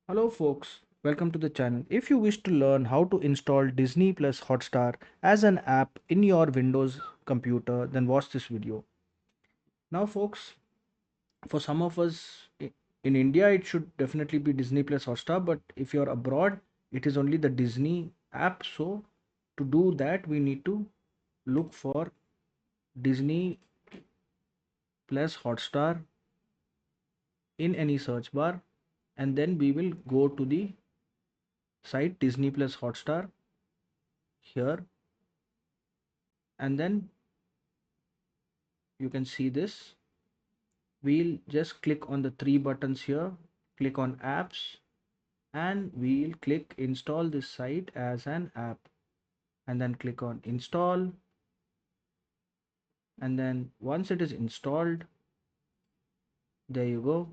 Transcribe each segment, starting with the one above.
Hello folks, welcome to the channel. If you wish to learn how to install Disney plus Hotstar as an app in your Windows computer, then watch this video. Now folks, for some of us in India it should definitely be Disney plus Hotstar, but if you're abroad it is only the Disney app. So to do that we need to look for Disney plus Hotstar in any search bar, and then we will go to the site Disney plus Hotstar here, and then you can see this. We'll just click on the three buttons here, click on apps, and we'll click install this site as an app, and then click on install. And then once it is installed, there you go,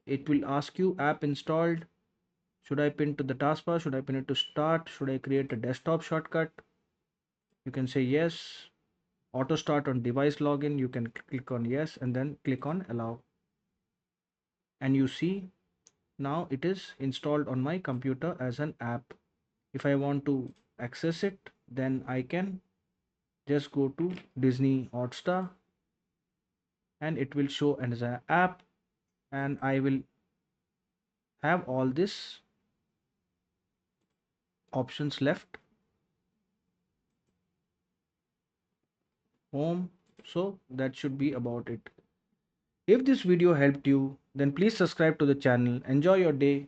it will ask you app installed. Should I pin to the taskbar? Should I pin it to start? Should I create a desktop shortcut? You can say yes. Auto start on device login, you can click on yes and then click on allow, and you see now it is installed on my computer as an app. If I want to access it, then I can just go to Disney Hotstar and it will show as an app, and I will have all this options left. Home. So that should be about it. If this video helped you, then please subscribe to the channel. Enjoy your day.